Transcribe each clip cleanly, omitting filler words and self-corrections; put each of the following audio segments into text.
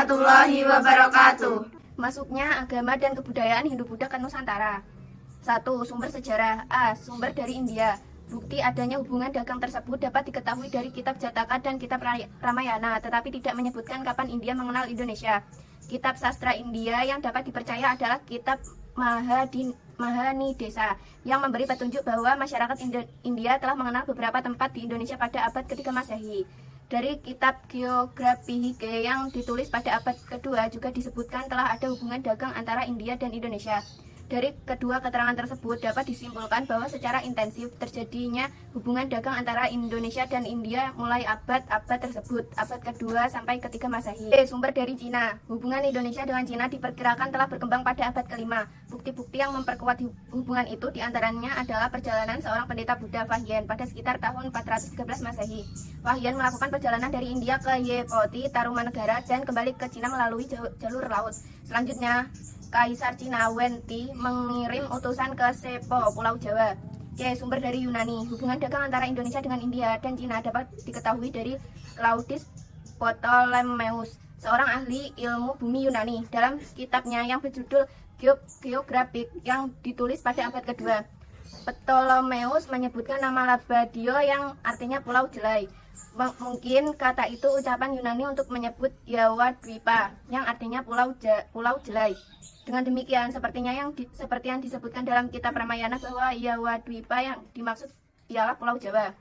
warahmatullahi wabarakatuh. Masuknya agama dan kebudayaan Hindu-Buddha ke Nusantara. 1. Sumber sejarah. A. Sumber dari India. Bukti adanya hubungan dagang tersebut dapat diketahui dari Kitab Jataka dan Kitab Ramayana, tetapi tidak menyebutkan kapan India mengenal Indonesia. Kitab sastra India yang dapat dipercaya adalah Kitab Mahanidesa yang memberi petunjuk bahwa masyarakat India telah mengenal beberapa tempat di Indonesia pada abad ketiga Masehi. Dari kitab Geographicae yang ditulis pada abad kedua juga disebutkan telah ada hubungan dagang antara India dan Indonesia. Dari kedua keterangan tersebut dapat disimpulkan bahwa secara intensif terjadinya hubungan dagang antara Indonesia dan India mulai abad-abad tersebut, abad kedua sampai ketiga Masehi. Sumber dari Cina. Hubungan Indonesia dengan Cina diperkirakan telah berkembang pada abad kelima. Bukti-bukti yang memperkuat hubungan itu diantaranya adalah perjalanan seorang pendeta Buddha Fahian pada sekitar tahun 413 Masehi. Fahian melakukan perjalanan dari India ke Yepoti, Tarumanegara, dan kembali ke Cina melalui jalur laut. Selanjutnya, Kaisar Cina Wenti mengirim utusan ke Sepo, Pulau Jawa. Sumber dari Yunani. Hubungan dagang antara Indonesia dengan India dan Cina dapat diketahui dari Claudius Ptolemeus, seorang ahli ilmu bumi Yunani, dalam kitabnya yang berjudul Geographic yang ditulis pada abad kedua. Ptolemeus menyebutkan nama Labadio yang artinya Pulau Jelai. Mungkin kata itu ucapan Yunani untuk menyebut Yawadwipa yang artinya Pulau Jelai. Dengan demikian, seperti yang disebutkan dalam kitab Ramayana bahwa Yawadwipa yang dimaksud ialah Pulau Jawa.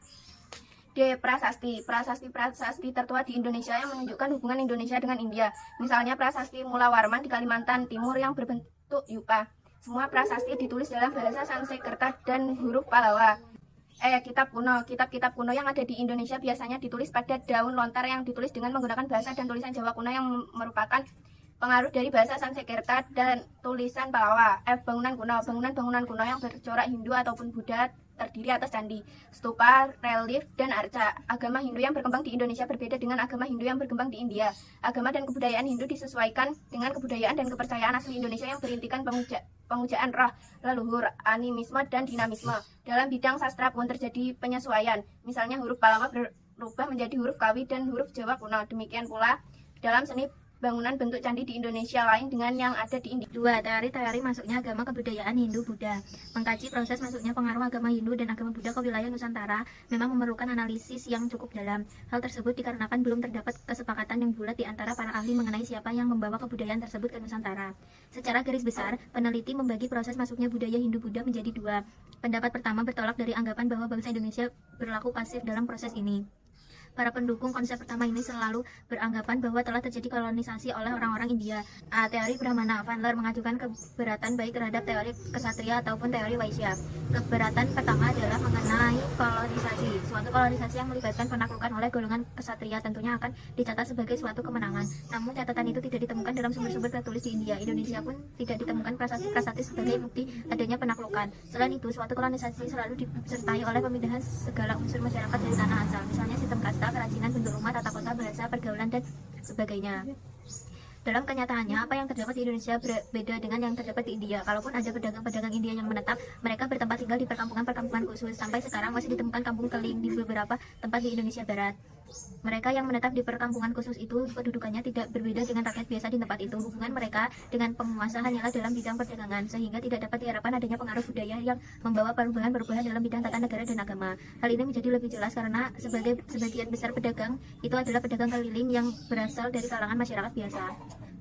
D. Prasasti. Prasasti tertua di Indonesia yang menunjukkan hubungan Indonesia dengan India. Misalnya prasasti Mulawarman di Kalimantan Timur yang berbentuk yupa. Semua prasasti ditulis dalam bahasa Sanskerta dan huruf Pallawa. Kitab kuno. Kitab-kitab kuno yang ada di Indonesia biasanya ditulis pada daun lontar yang ditulis dengan menggunakan bahasa dan tulisan Jawa kuno yang merupakan pengaruh dari bahasa Sanskerta dan tulisan Pallawa. Bangunan kuno. Bangunan kuno yang bercorak Hindu ataupun Buddha terdiri atas candi, stupa, relief, dan arca. Agama Hindu yang berkembang di Indonesia berbeda dengan agama Hindu yang berkembang di India. Agama dan kebudayaan Hindu disesuaikan dengan kebudayaan dan kepercayaan asli Indonesia yang berintikan pemujaan roh, leluhur, animisme, dan dinamisme. Dalam bidang sastra pun terjadi penyesuaian. Misalnya huruf Pallawa berubah menjadi huruf Kawi dan huruf Jawa kuno. Demikian pula dalam seni bangunan bentuk candi di Indonesia lain dengan yang ada di India. 2. Teori masuknya agama kebudayaan Hindu-Buddha. Mengkaji proses masuknya pengaruh agama Hindu dan agama Buddha ke wilayah Nusantara memang memerlukan analisis yang cukup dalam. Hal tersebut dikarenakan belum terdapat kesepakatan yang bulat di antara para ahli mengenai siapa yang membawa kebudayaan tersebut ke Nusantara. Secara garis besar, peneliti membagi proses masuknya budaya Hindu-Buddha menjadi dua. Pendapat pertama bertolak dari anggapan bahwa bangsa Indonesia berlaku pasif dalam proses ini. Para pendukung konsep pertama ini selalu beranggapan bahwa telah terjadi kolonisasi oleh orang-orang India. Teori Brahmana. Van Leer mengajukan keberatan baik terhadap teori Ksatria ataupun teori Waisya. Keberatan pertama adalah mengenai kolonisasi. Suatu kolonisasi yang melibatkan penaklukan oleh golongan Ksatria tentunya akan dicatat sebagai suatu kemenangan. Namun catatan itu tidak ditemukan dalam sumber-sumber tertulis di India. Indonesia pun tidak ditemukan prasasti sebagai bukti adanya penaklukan. Selain itu, suatu kolonisasi selalu disertai oleh pemindahan segala unsur masyarakat dari tanah asal. Misalnya sistem kasta, kerajinan, bentuk rumah, tata kota, bahasa, pergaulan, dan sebagainya. Dalam kenyataannya, apa yang terdapat di Indonesia berbeda dengan yang terdapat di India. Kalaupun ada pedagang-pedagang India yang menetap, mereka bertempat tinggal di perkampungan-perkampungan khusus. Sampai sekarang masih ditemukan kampung keling di beberapa tempat di Indonesia Barat. Mereka yang menetap di perkampungan khusus itu kedudukannya tidak berbeda dengan rakyat biasa di tempat itu. Hubungan mereka dengan penguasa hanyalah dalam bidang perdagangan, sehingga tidak dapat diharapkan adanya pengaruh budaya yang membawa perubahan-perubahan dalam bidang tata negara dan agama. Hal ini menjadi lebih jelas karena sebagian besar pedagang itu adalah pedagang keliling yang berasal dari kalangan masyarakat biasa.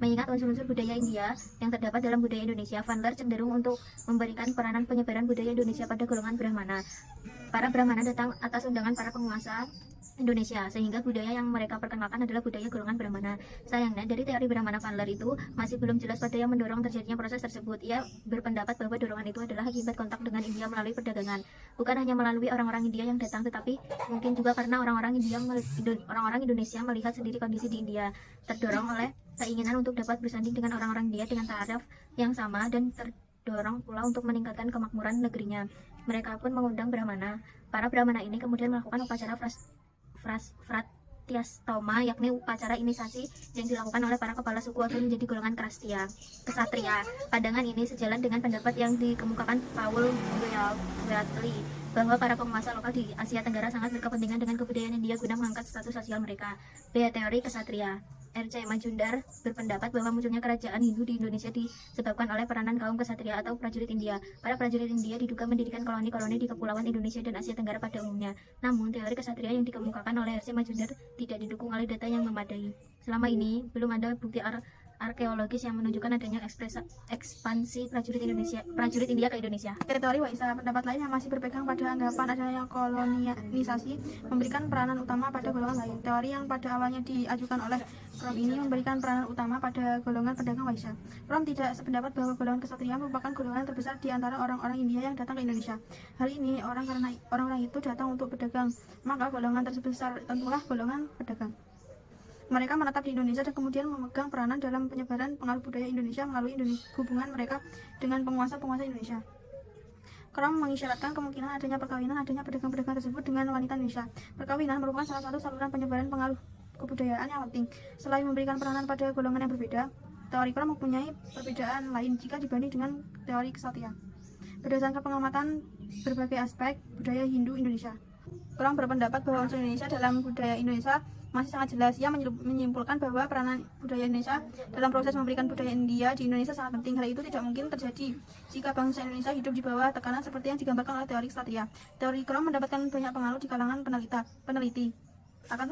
Mengingat unsur-unsur budaya India yang terdapat dalam budaya Indonesia, Van Leer cenderung untuk memberikan peranan penyebaran budaya Indonesia pada golongan Brahmana. Para Brahmana datang atas undangan para penguasa Indonesia, sehingga budaya yang mereka perkenalkan adalah budaya golongan Brahmana. Sayangnya, dari teori Brahmana Van Leer itu masih belum jelas pada yang mendorong terjadinya proses tersebut. Ia berpendapat bahwa dorongan itu adalah akibat kontak dengan India melalui perdagangan. Bukan hanya melalui orang-orang India yang datang, tetapi mungkin juga karena orang-orang Indonesia melihat sendiri kondisi di India, terdorong oleh keinginan untuk dapat bersanding dengan orang-orang India dengan taraf yang sama, dan terdorong pula untuk meningkatkan kemakmuran negerinya. Mereka pun mengundang Brahmana. Para Brahmana ini kemudian melakukan upacara Fratiastoma, yakni upacara inisiasi yang dilakukan oleh para kepala suku agar menjadi golongan Ksatria. Pandangan ini sejalan dengan pendapat yang dikemukakan Paul Bradley bahwa para penguasa lokal di Asia Tenggara sangat berkepentingan dengan kebudayaan India guna mengangkat status sosial mereka. B. Teori Ksatria. R.C. Majumdar berpendapat bahwa munculnya kerajaan Hindu di Indonesia disebabkan oleh peranan kaum ksatria atau prajurit India. Para prajurit India diduga mendirikan koloni-koloni di kepulauan Indonesia dan Asia Tenggara pada umumnya. Namun, teori ksatria yang dikemukakan oleh R.C. Majumdar tidak didukung oleh data yang memadai. Selama ini, belum ada bukti arkeologis yang menunjukkan adanya ekspansi prajurit India ke Indonesia. Teori Waisa, pendapat lain yang masih berpegang pada anggapan adanya kolonisasi memberikan peranan utama pada golongan lain. Teori yang pada awalnya diajukan oleh Fromm ini memberikan peranan utama pada golongan pedagang Waisa. Fromm tidak sependapat bahwa golongan ksatria merupakan golongan terbesar di antara orang-orang India yang datang ke Indonesia. Hal ini karena orang-orang itu datang untuk berdagang, maka golongan terbesar tentulah golongan pedagang. Mereka menetap di Indonesia dan kemudian memegang peranan dalam penyebaran pengaruh budaya Indonesia melalui hubungan mereka dengan penguasa-penguasa Indonesia. Fromm mengisyaratkan kemungkinan adanya pedagang-pedagang tersebut dengan wanita Indonesia. Perkawinan merupakan salah satu saluran penyebaran pengaruh kebudayaan yang penting. Selain memberikan peranan pada golongan yang berbeda, teori Fromm mempunyai perbedaan lain jika dibanding dengan teori ksatria. Berdasarkan pengamatan berbagai aspek budaya Hindu Indonesia, Fromm berpendapat bahwa unsur Indonesia dalam budaya Indonesia masih sangat jelas. Ia menyimpulkan bahwa peranan budaya Indonesia dalam proses memberikan budaya India di Indonesia sangat penting. Hal itu tidak mungkin terjadi jika bangsa Indonesia hidup di bawah tekanan seperti yang digambarkan oleh teori ksatria. Teori Fromm mendapatkan banyak pengaruh di kalangan peneliti. Akan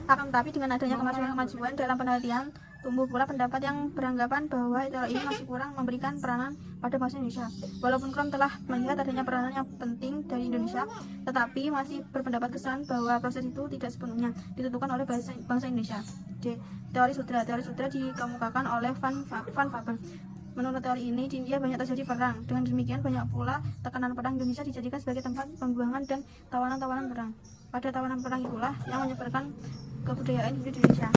tetapi dengan adanya kemajuan dalam penelitian, tumbuh pula pendapat yang beranggapan bahwa teori ini masih kurang memberikan peranan pada bangsa Indonesia. Walaupun Fromm telah melihat adanya peranan yang penting dari Indonesia, tetapi masih berpendapat kesan bahwa proses itu tidak sepenuhnya ditentukan oleh bangsa Indonesia. D. Teori Sudra dikemukakan oleh Van Faber. Menurut teori ini, di India banyak terjadi perang. Dengan demikian, banyak pula tekanan perang. Indonesia dijadikan sebagai tempat pembuangan dan tawanan-tawanan perang. Pada tawanan perang itulah yang menyebarkan kebudayaan Hindu di Indonesia.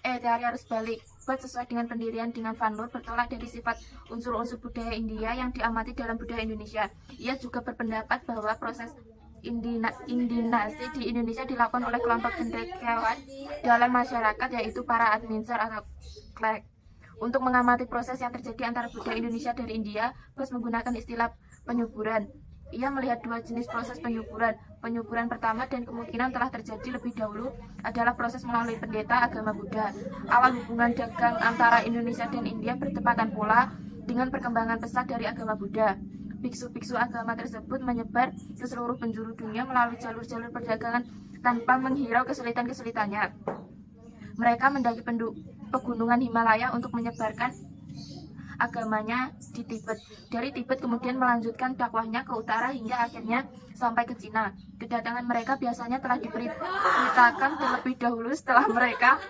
Teori arus balik. Buat sesuai dengan pendirian dengan Van Loon bertolak dari sifat unsur-unsur budaya India yang diamati dalam budaya Indonesia. Ia juga berpendapat bahwa proses indinasi di Indonesia dilakukan oleh kelompok cendekiawan dalam masyarakat, yaitu para administrator atau clerk. Untuk mengamati proses yang terjadi antara budaya Indonesia dari India, Bos menggunakan istilah penyuburan. Ia melihat dua jenis proses penyuburan. Penyuburan pertama dan kemungkinan telah terjadi lebih dahulu adalah proses melalui pendeta agama Buddha. Awal hubungan dagang antara Indonesia dan India bertepatan pula dengan perkembangan pesat dari agama Buddha. Biksu-biksu agama tersebut menyebar ke seluruh penjuru dunia melalui jalur-jalur perdagangan tanpa menghirau kesulitan-kesulitannya. Mereka mendaki pegunungan Himalaya untuk menyebarkan agamanya di Tibet. Dari Tibet kemudian melanjutkan dakwahnya ke utara hingga akhirnya sampai ke Cina. Kedatangan mereka biasanya telah diberitakan terlebih dahulu. Setelah mereka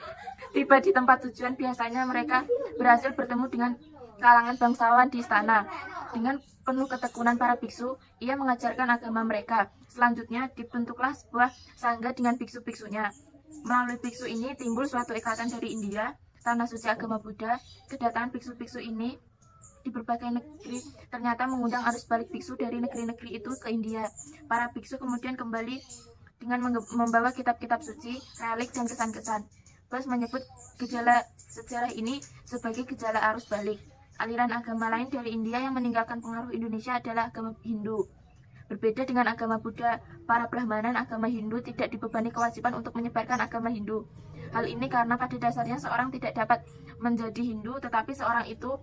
tiba di tempat tujuan, biasanya mereka berhasil bertemu dengan kalangan bangsawan di istana. Dengan penuh ketekunan para biksu, ia mengajarkan agama mereka. Selanjutnya dibentuklah sebuah sangga dengan biksu-biksunya. Melalui biksu ini timbul suatu ikatan dari India, tanah suci agama Buddha. Kedatangan biksu-biksu ini di berbagai negeri ternyata mengundang arus balik biksu dari negeri-negeri itu ke India. Para biksu kemudian kembali dengan membawa kitab-kitab suci, relik, dan kesan-kesan. Bos menyebut gejala sejarah ini sebagai gejala arus balik. Aliran agama lain dari India yang meninggalkan pengaruh Indonesia adalah agama Hindu. Berbeda dengan agama Buddha, para Brahmanan agama Hindu tidak dibebani kewajiban untuk menyebarkan agama Hindu. Hal ini karena pada dasarnya seorang tidak dapat menjadi Hindu, tetapi seorang itu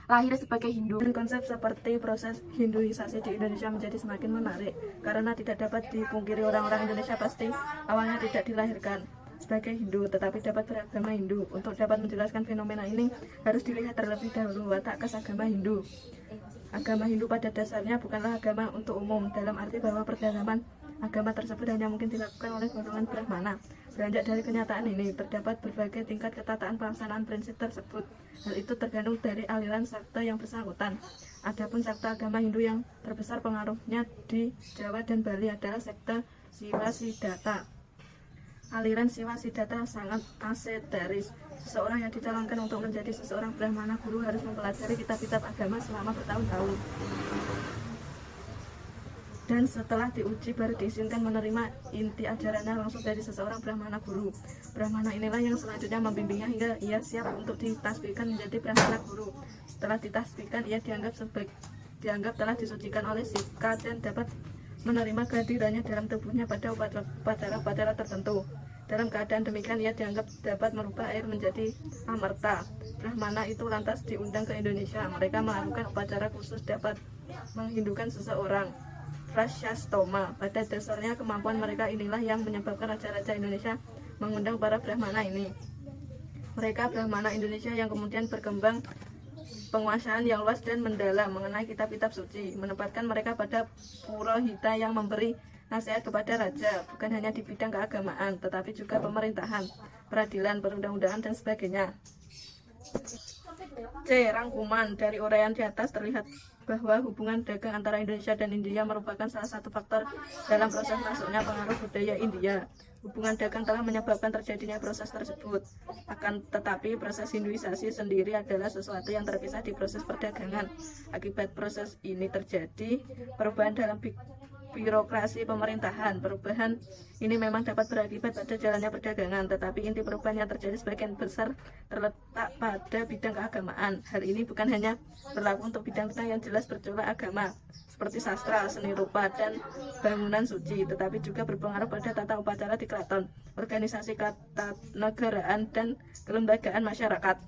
lahir sebagai Hindu. Dan konsep seperti proses Hinduisasi di Indonesia menjadi semakin menarik karena tidak dapat dipungkiri orang-orang Indonesia pasti awalnya tidak dilahirkan sebagai Hindu, tetapi dapat beragama Hindu. Untuk dapat menjelaskan fenomena ini harus dilihat terlebih dahulu watak khas agama Hindu. Agama Hindu pada dasarnya bukanlah agama untuk umum, dalam arti bahwa perdagangan agama tersebut hanya mungkin dilakukan oleh golongan Brahmana. Beranjak dari kenyataan ini, terdapat berbagai tingkat ketataan pelaksanaan prinsip tersebut. Hal itu tergantung dari aliran sakta yang bersangkutan. Adapun sakta agama Hindu yang terbesar pengaruhnya di Jawa dan Bali adalah sekte Siwa Siddhata. Aliran Siwa Siddhata sangat aseteris. Seseorang yang dicalonkan untuk menjadi seseorang Brahmana guru harus mempelajari kitab-kitab agama selama bertahun-tahun. Dan setelah diuji baru diizinkan menerima inti ajarannya langsung dari seseorang Brahmana guru. Brahmana inilah yang selanjutnya membimbingnya hingga ia siap untuk ditasbihkan menjadi Brahmana guru. Setelah ditasbihkan, ia dianggap telah disucikan oleh Sika dan dapat menerima kehadirannya dalam tubuhnya pada upacara-upacara tertentu. Dalam keadaan demikian ia dianggap dapat merubah air menjadi amerta. Brahmana itu lantas diundang ke Indonesia. Mereka melakukan upacara khusus dapat menghindukan seseorang. Prasyastoma. Pada dasarnya kemampuan mereka inilah yang menyebabkan raja-raja Indonesia mengundang para Brahmana ini. Mereka Brahmana Indonesia yang kemudian berkembang penguasaan yang luas dan mendalam mengenai kitab-kitab suci, menempatkan mereka pada Purohita yang memberi nasihat kepada raja, bukan hanya di bidang keagamaan, tetapi juga pemerintahan, peradilan, perundang-undangan, dan sebagainya. C. Rangkuman. Dari uraian di atas terlihat bahwa hubungan dagang antara Indonesia dan India merupakan salah satu faktor dalam proses masuknya pengaruh budaya India. Hubungan dagang telah menyebabkan terjadinya proses tersebut. Akan tetapi proses Hinduisasi sendiri adalah sesuatu yang terpisah di proses perdagangan. Akibat proses ini terjadi perubahan dalam birokrasi pemerintahan. Perubahan ini memang dapat berakibat pada jalannya perdagangan, tetapi inti perubahan yang terjadi sebagian besar terletak pada bidang keagamaan. Hal ini bukan hanya berlaku untuk bidang-bidang yang jelas bercorak agama, seperti sastra, seni rupa, dan bangunan suci, tetapi juga berpengaruh pada tata upacara di keraton, organisasi ketatanegaraan, dan kelembagaan masyarakat.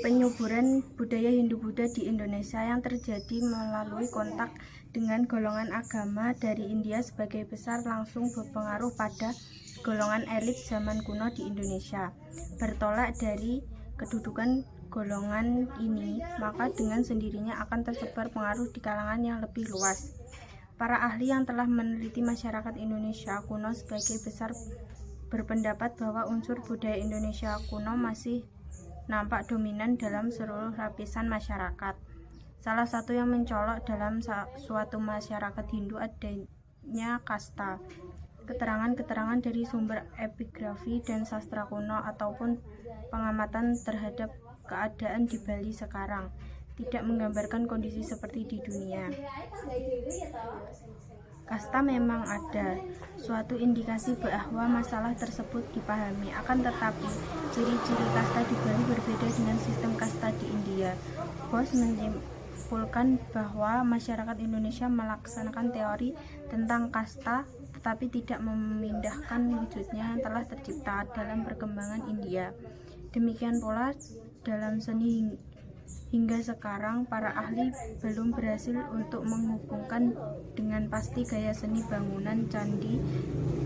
Penyuburan budaya Hindu-Buddha di Indonesia yang terjadi melalui kontak dengan golongan agama dari India sebagai besar langsung berpengaruh pada golongan elit zaman kuno di Indonesia. Bertolak dari kedudukan golongan ini, maka dengan sendirinya akan tersebar pengaruh di kalangan yang lebih luas. Para ahli yang telah meneliti masyarakat Indonesia kuno sebagai besar berpendapat bahwa unsur budaya Indonesia kuno masih nampak dominan dalam seluruh lapisan masyarakat. Salah satu yang mencolok dalam suatu masyarakat Hindu adanya kasta. Keterangan-keterangan dari sumber epigrafi dan sastra kuno ataupun pengamatan terhadap keadaan di Bali sekarang tidak menggambarkan kondisi seperti di dunia. Kasta memang ada, suatu indikasi bahwa masalah tersebut dipahami. Akan tetapi, ciri-ciri kasta di Bali berbeda dengan sistem kasta di India. Bos menyimpulkan bahwa masyarakat Indonesia melaksanakan teori tentang kasta, tetapi tidak memindahkan wujudnya yang telah tercipta dalam perkembangan India. Demikian pula dalam seni hingga sekarang para ahli belum berhasil untuk menghubungkan dengan pasti gaya seni bangunan candi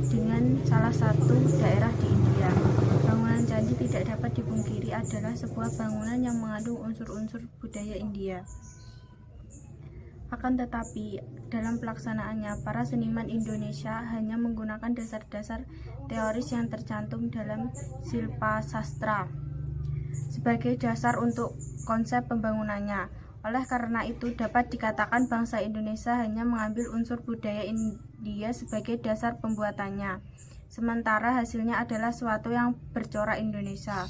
dengan salah satu daerah di India. Bangunan candi tidak dapat dipungkiri adalah sebuah bangunan yang mengandung unsur-unsur budaya India. Akan tetapi, dalam pelaksanaannya, para seniman Indonesia hanya menggunakan dasar-dasar teoris yang tercantum dalam Silpa Sastra sebagai dasar untuk konsep pembangunannya. Oleh karena itu, dapat dikatakan bangsa Indonesia hanya mengambil unsur budaya India sebagai dasar pembuatannya, sementara hasilnya adalah suatu yang bercorak Indonesia.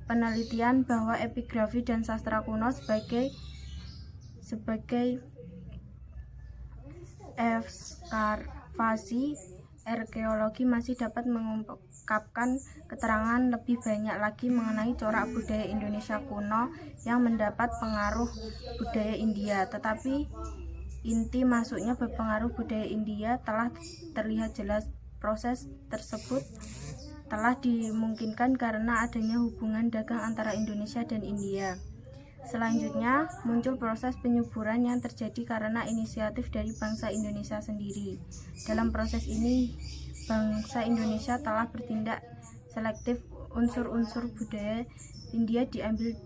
Penelitian bahwa epigrafi dan sastra kuno sebagai ekskavasi arkeologi masih dapat mengungkapkan keterangan lebih banyak lagi mengenai corak budaya Indonesia kuno yang mendapat pengaruh budaya India. Tetapi inti masuknya berpengaruh budaya India telah terlihat jelas. Proses tersebut telah dimungkinkan karena adanya hubungan dagang antara Indonesia dan India. Selanjutnya, muncul proses penyuburan yang terjadi karena inisiatif dari bangsa Indonesia sendiri. Dalam proses ini, bangsa Indonesia telah bertindak selektif. Unsur-unsur budaya India diambil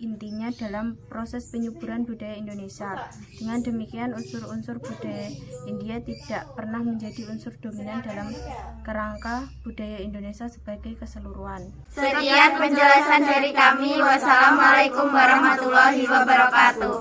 intinya dalam proses penyuburan budaya Indonesia. Dengan demikian, unsur-unsur budaya India tidak pernah menjadi unsur dominan dalam kerangka budaya Indonesia sebagai keseluruhan. Sekian penjelasan dari kami. Wassalamualaikum warahmatullahi wabarakatuh.